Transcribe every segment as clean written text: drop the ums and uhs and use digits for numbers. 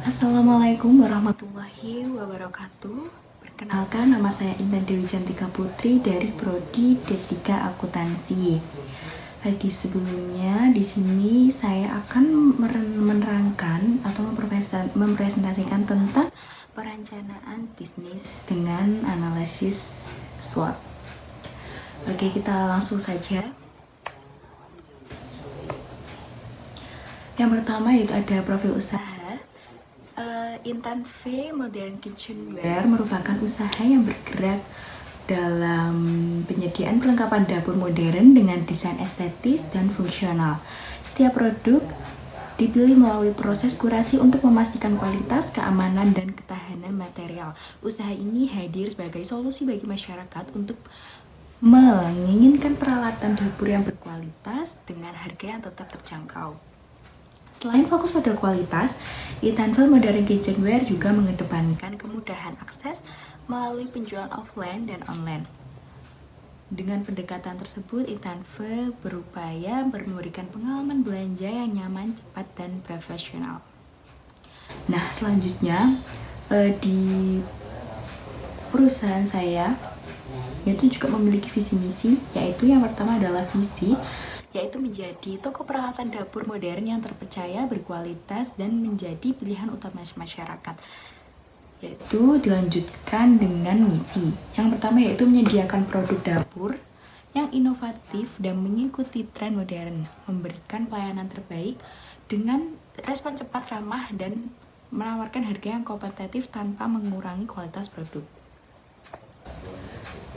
Assalamualaikum warahmatullahi wabarakatuh. Perkenalkan, nama saya Intan Dewi Cantika Putri dari Prodi D3 Akuntansi. Di sebelumnya, di sini saya akan menerangkan atau mempresentasikan tentang perencanaan bisnis dengan analisis SWOT. Oke, kita langsung saja. Yang pertama yaitu ada profil usaha. Intan V Modern Kitchenware merupakan usaha yang bergerak dalam penyediaan perlengkapan dapur modern dengan desain estetis dan fungsional. Setiap produk dipilih melalui proses kurasi untuk memastikan kualitas, keamanan, dan ketahanan material. Usaha ini hadir sebagai solusi bagi masyarakat untuk menginginkan peralatan dapur yang berkualitas dengan harga yang tetap terjangkau. Selain fokus pada kualitas, Intanve Modern Kitchenware juga mengedepankan kemudahan akses melalui penjualan offline dan online. Dengan pendekatan tersebut, Intanve berupaya memberikan pengalaman belanja yang nyaman, cepat, dan profesional. Nah, selanjutnya di perusahaan saya itu juga memiliki visi misi, yaitu yang pertama adalah visi yaitu menjadi toko peralatan dapur modern yang terpercaya, berkualitas, dan menjadi pilihan utama masyarakat. Yaitu dilanjutkan dengan misi. Yang pertama yaitu menyediakan produk dapur yang inovatif dan mengikuti tren modern, memberikan pelayanan terbaik dengan respon cepat, ramah, dan menawarkan harga yang kompetitif tanpa mengurangi kualitas produk.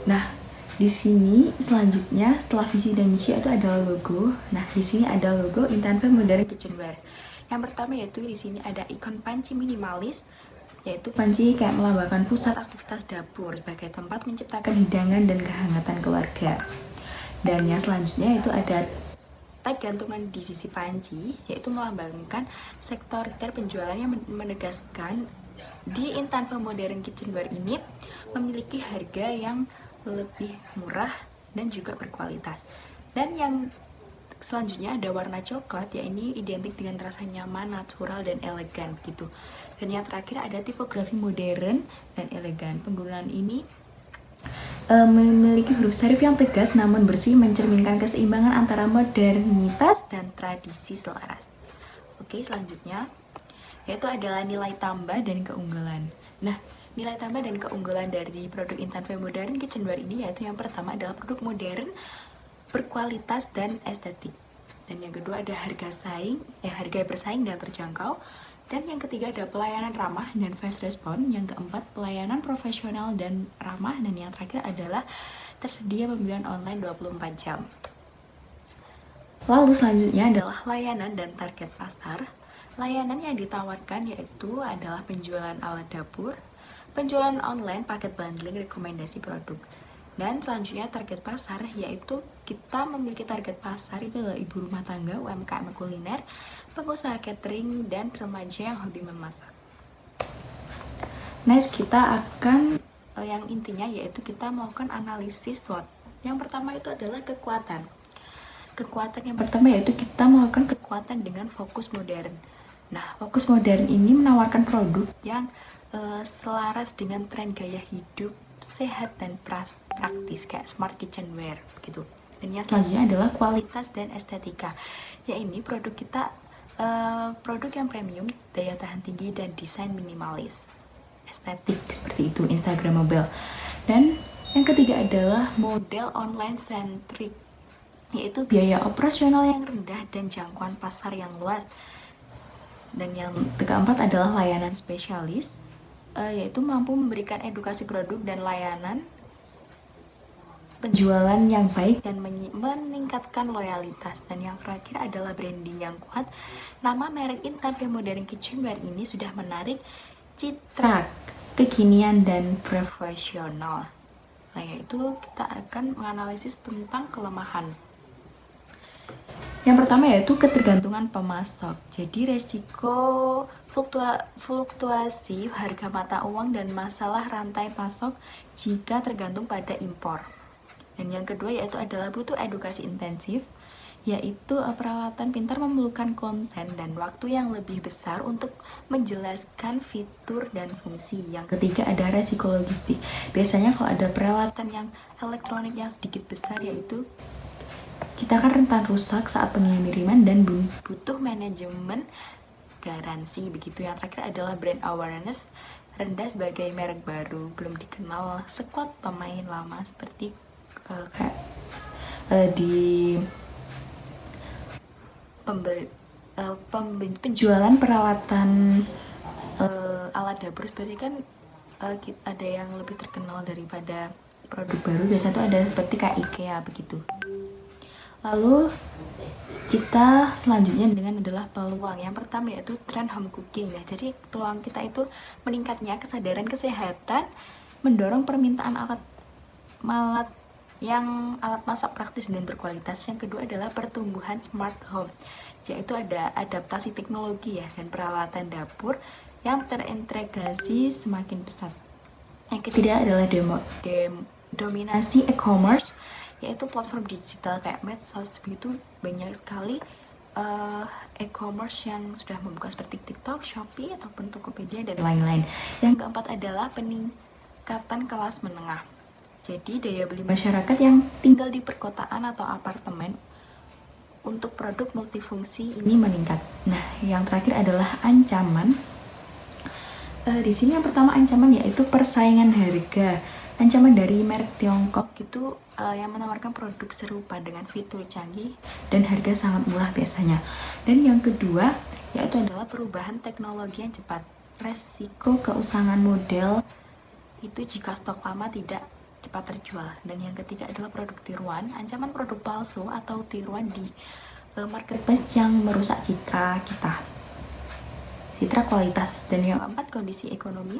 Nah, di sini selanjutnya setelah visi dan misi itu adalah logo. Nah, di sini ada logo Intanve Modern Kitchenware. Yang pertama yaitu di sini ada ikon panci minimalis, yaitu panci kayak melambangkan pusat aktivitas dapur sebagai tempat menciptakan hidangan dan kehangatan keluarga. Dan yang selanjutnya itu ada tag gantungan di sisi panci, yaitu melambangkan sektor retail penjualan yang menegaskan di Intanve Modern Kitchenware ini memiliki harga yang lebih murah dan juga berkualitas. Dan yang selanjutnya ada warna coklat, ya ini identik dengan rasa nyaman, natural, dan elegan gitu. Dan yang terakhir ada tipografi modern dan elegan. Penggunaan ini memiliki huruf serif yang tegas namun bersih, mencerminkan keseimbangan antara modernitas dan tradisi selaras. Oke, selanjutnya yaitu adalah nilai tambah dan keunggulan. Nah, nilai tambah dan keunggulan dari produk Intanve Modern Kitchenware ini yaitu yang pertama adalah produk modern, berkualitas, dan estetik. Dan yang kedua ada harga bersaing dan terjangkau. Dan yang ketiga ada pelayanan ramah dan fast response. Yang keempat pelayanan profesional dan ramah. Dan yang terakhir adalah tersedia pembelian online 24 jam. Lalu selanjutnya adalah layanan dan target pasar. Layanan yang ditawarkan yaitu adalah penjualan alat dapur, penjualan online, paket bundling, rekomendasi produk. Dan selanjutnya target pasar yaitu kita memiliki target pasar itu adalah ibu rumah tangga, UMKM kuliner, pengusaha catering, dan remaja yang hobi memasak. Next kita akan yang intinya yaitu kita melakukan analisis SWOT. Yang pertama itu adalah kekuatan. Kekuatan yang pertama yaitu kita melakukan kekuatan dengan fokus modern. Nah, fokus modern ini menawarkan produk yang selaras dengan tren gaya hidup sehat dan praktis kayak smart kitchenware gitu. Dan yang selanjutnya adalah kualitas dan estetika. Ya ini produk kita produk yang premium, daya tahan tinggi, dan desain minimalis. Estetik seperti itu, instagramable. Dan yang ketiga adalah model online centric, yaitu biaya operasional yang rendah dan jangkauan pasar yang luas. Dan yang keempat adalah layanan spesialis, yaitu mampu memberikan edukasi produk dan layanan penjualan yang baik dan meningkatkan loyalitas. Dan yang terakhir adalah branding yang kuat. Nama merek Intanve Modern Kitchenware ini sudah menarik citra kekinian dan profesional. Nah, yaitu kita akan menganalisis tentang kelemahan. Yang pertama yaitu ketergantungan pemasok. Jadi resiko fluktuasi harga mata uang dan masalah rantai pasok jika tergantung pada impor. Dan yang kedua yaitu adalah butuh edukasi intensif, yaitu peralatan pintar memerlukan konten dan waktu yang lebih besar untuk menjelaskan fitur dan fungsi. Yang ketiga ada resiko logistik. Biasanya kalau ada peralatan yang elektronik yang sedikit besar, yaitu kita akan rentan rusak saat pengiriman dan butuh manajemen garansi. Begitu. Yang terakhir adalah brand awareness rendah sebagai merek baru, belum dikenal sekuat pemain lama seperti di penjualan peralatan alat dapur. Seperti kan ada yang lebih terkenal daripada produk baru, biasanya tuh ada seperti kayak IKEA begitu. Lalu kita selanjutnya dengan adalah peluang. Yang pertama yaitu tren home cooking. Nah, jadi peluang kita itu meningkatnya kesadaran kesehatan, mendorong permintaan alat masak praktis dan berkualitas. Yang kedua adalah pertumbuhan smart home, yaitu ada adaptasi teknologi ya dan peralatan dapur yang terintegrasi semakin pesat. Yang ketiga adalah dominasi e-commerce, yaitu platform digital kayak medsos. Begitu banyak sekali e-commerce yang sudah membuka seperti TikTok, Shopee, ataupun Tokopedia dan lain-lain. Yang keempat adalah peningkatan kelas menengah. Jadi daya beli masyarakat yang tinggal di perkotaan atau apartemen untuk produk multifungsi ini meningkat. Nah, yang terakhir adalah ancaman. Di sini yang pertama ancaman yaitu persaingan harga. Ancaman dari merek Tiongkok itu yang menawarkan produk serupa dengan fitur canggih dan harga sangat murah biasanya. Dan yang kedua yaitu adalah perubahan teknologi yang cepat. Resiko keusangan model itu jika stok lama tidak cepat terjual. Dan yang ketiga adalah produk tiruan, ancaman produk palsu atau tiruan di marketplace yang merusak citra kita, citra kualitas. Dan yang keempat kondisi ekonomi,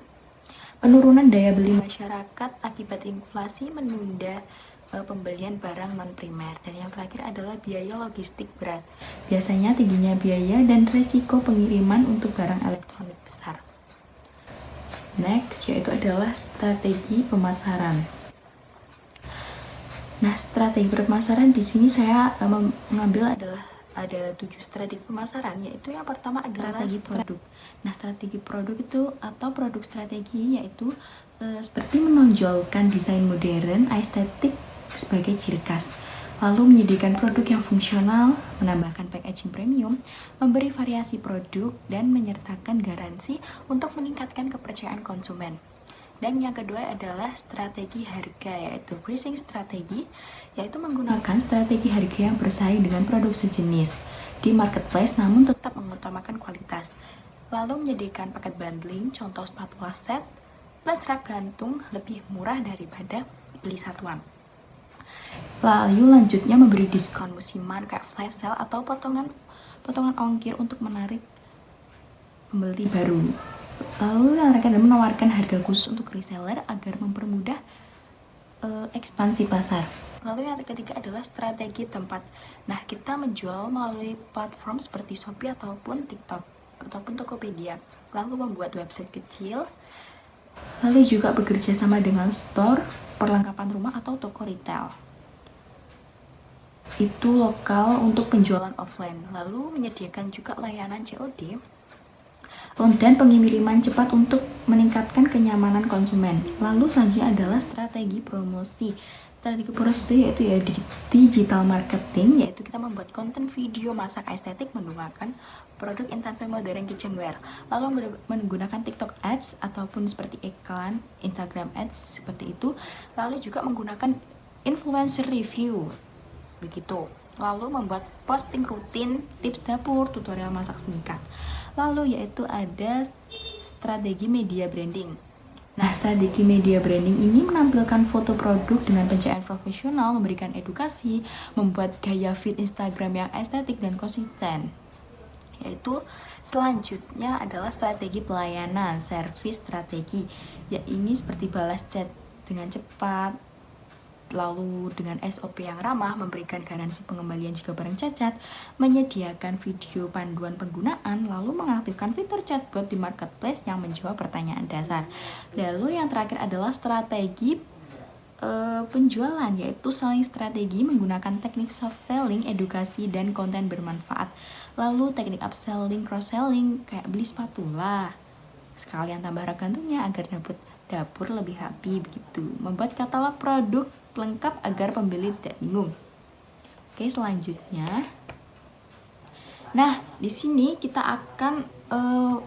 penurunan daya beli masyarakat akibat inflasi menunda pembelian barang non primer. Dan yang terakhir adalah biaya logistik berat, biasanya tingginya biaya dan resiko pengiriman untuk barang elektronik besar. Next yaitu adalah strategi pemasaran. Nah, strategi pemasaran di sini saya mengambil adalah ada 7 strategi pemasaran, yaitu yang pertama adalah strategi produk. Nah, strategi produk itu atau produk strategi yaitu seperti menonjolkan desain modern, estetik sebagai ciri khas, lalu menyediakan produk yang fungsional, menambahkan packaging premium, memberi variasi produk, dan menyertakan garansi untuk meningkatkan kepercayaan konsumen. Dan yang kedua adalah strategi harga, yaitu pricing strategi, yaitu menggunakan strategi harga yang bersaing dengan produk sejenis di marketplace namun tetap mengutamakan kualitas. Lalu menyediakan paket bundling, contoh spatula set plus rak gantung lebih murah daripada beli satuan. Lalu lanjutnya memberi diskon musiman kayak flash sale atau potongan ongkir untuk menarik pembeli baru. Lalu mereka menawarkan harga khusus untuk reseller agar mempermudah ekspansi pasar. Lalu yang ketiga adalah strategi tempat. Nah, kita menjual melalui platform seperti Shopee ataupun TikTok ataupun Tokopedia. Lalu membuat website kecil. Lalu juga bekerja sama dengan store, perlengkapan rumah atau toko retail. Itu lokal untuk penjualan offline. Lalu menyediakan juga layanan COD dan pengiriman cepat untuk meningkatkan kenyamanan konsumen. Lalu selanjutnya adalah strategi promosi. Strategi promosi yaitu ya digital marketing, yaitu kita membuat konten video masak estetik menggunakan produk Intan Fame Modern Kitchenware. Lalu menggunakan TikTok Ads ataupun seperti iklan Instagram Ads seperti itu. Lalu juga menggunakan influencer review begitu. Lalu membuat posting rutin, tips dapur, tutorial masak singkat. Lalu yaitu ada strategi media branding. Nah, strategi media branding ini menampilkan foto produk dengan pencahayaan profesional, memberikan edukasi, membuat gaya feed Instagram yang estetik dan konsisten. Yaitu selanjutnya adalah strategi pelayanan, service strategi. Ya, ini seperti balas chat dengan cepat, lalu dengan SOP yang ramah, memberikan garansi pengembalian jika barang cacat, menyediakan video panduan penggunaan, lalu mengaktifkan fitur chatbot di marketplace yang menjawab pertanyaan dasar. Lalu yang terakhir adalah strategi penjualan, yaitu selling strategi menggunakan teknik soft selling, edukasi, dan konten bermanfaat. Lalu teknik upselling, cross selling, kayak beli sepatu lah, sekalian tambah rak gantungnya agar dapur lebih rapi begitu. Membuat katalog produk lengkap agar pembeli tidak bingung. Oke, selanjutnya. Nah, di sini kita akan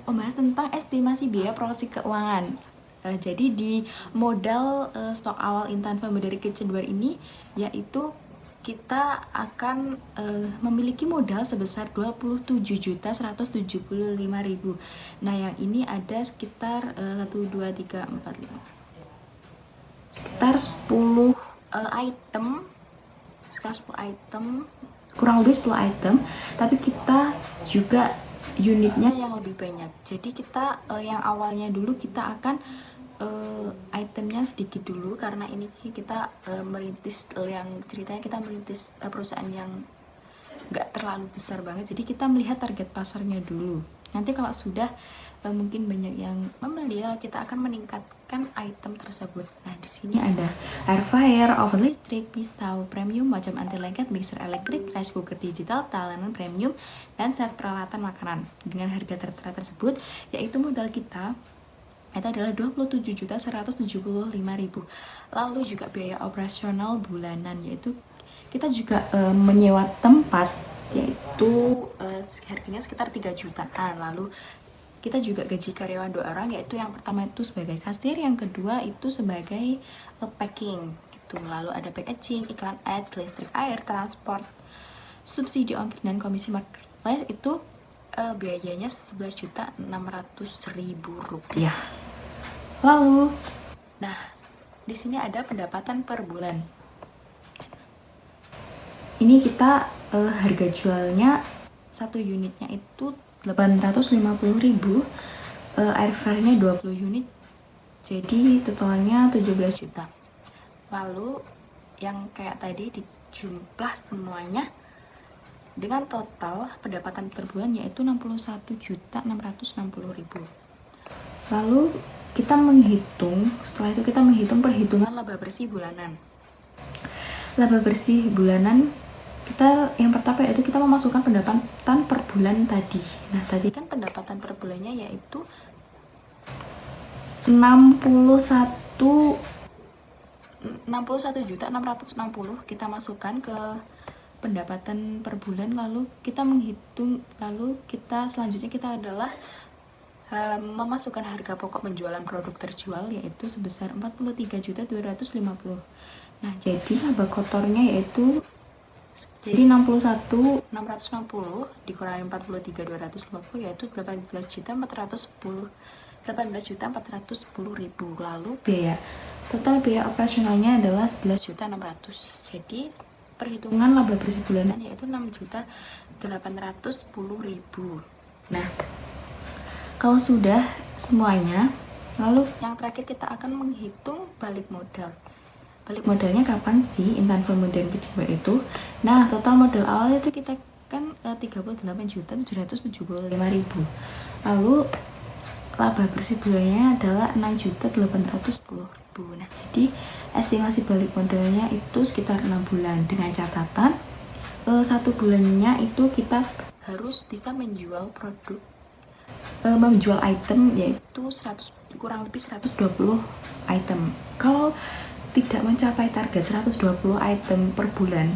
membahas tentang estimasi biaya proyeksi keuangan. Jadi di modal stok awal Intan Family dari Kitchenware ini, yaitu kita akan memiliki modal sebesar 27.175.000. Nah, yang ini ada sekitar 1, 2, 3, 4, 5. Sekitar 10 item. Sekitar 10 item, kurang lebih 10 item, tapi kita juga unitnya yang lebih banyak. Jadi kita yang awalnya dulu kita akan itemnya sedikit dulu, karena ini kita merintis, yang ceritanya kita merintis perusahaan yang nggak terlalu besar banget, jadi kita melihat target pasarnya dulu. Nanti kalau sudah mungkin banyak yang membeli, kita akan meningkatkan item tersebut. Nah, di sini ada air fryer, oven listrik, pisau premium, macam anti lengket, mixer elektrik, rice cooker digital, talenan premium, dan set peralatan makanan. Dengan harga tertera tersebut, yaitu modal kita itu adalah 27.175.000. Lalu juga biaya operasional bulanan, yaitu kita juga menyewa tempat, yaitu harganya sekitar 3 jutaan. Lalu kita juga gaji karyawan 2 orang, yaitu yang pertama itu sebagai kasir, yang kedua itu sebagai packing gitu. Lalu ada packaging, iklan ads, listrik, air, transport, subsidi ongkir, dan komisi marketplace itu biayanya 11.600.000 rupiah. Lalu, nah, di sini ada pendapatan per bulan. Ini kita harga jualnya satu unitnya itu 850.000, air fryer-nya 20 unit, jadi totalnya 17 juta. Lalu yang kayak tadi dijumlah semuanya dengan total pendapatan per bulan yaitu 61.660.000. Lalu kita menghitung, setelah itu kita menghitung perhitungan laba bersih bulanan. Laba bersih bulanan kita yang pertama yaitu kita memasukkan pendapatan per bulan tadi. Nah, tadi kan pendapatan per bulannya yaitu 61.660, kita masukkan ke pendapatan per bulan, lalu kita menghitung, lalu kita selanjutnya kita adalah memasukkan harga pokok penjualan produk terjual yaitu sebesar 43.250. Nah, jadi laba kotornya yaitu jadi 61.660 dikurangi 43.250 yaitu 18.410.000. Lalu total biaya operasionalnya adalah 11.600.000. Jadi perhitungan laba bersih bulanan yaitu 6.810.000. Nah, kalau sudah semuanya, lalu yang terakhir kita akan menghitung balik modal. Balik modalnya kapan sih Intan Family Kitchenware itu? Nah, total modal awal itu kita kan 38.775.000. Lalu laba bersih bulannya adalah 6.810.000. Nah, jadi estimasi balik modalnya itu sekitar 6 bulan, dengan catatan 1 bulannya itu kita harus bisa menjual item yaitu kurang lebih 120 item. Kalau tidak mencapai target 120 item per bulan,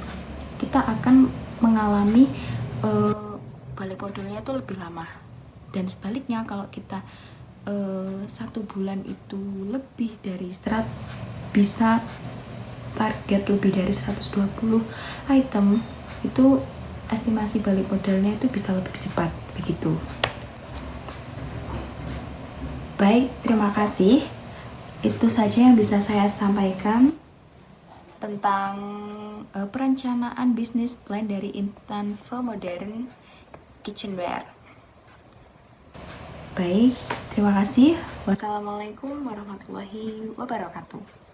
kita akan mengalami balik modalnya itu lebih lama. Dan sebaliknya, kalau kita 1 bulan itu lebih dari bisa target lebih dari 120 item, itu estimasi balik modalnya itu bisa lebih cepat begitu. Baik, terima kasih. Itu saja yang bisa saya sampaikan tentang perencanaan bisnis plan dari Intan Family Kitchenware. Baik, terima kasih. Wassalamualaikum warahmatullahi wabarakatuh.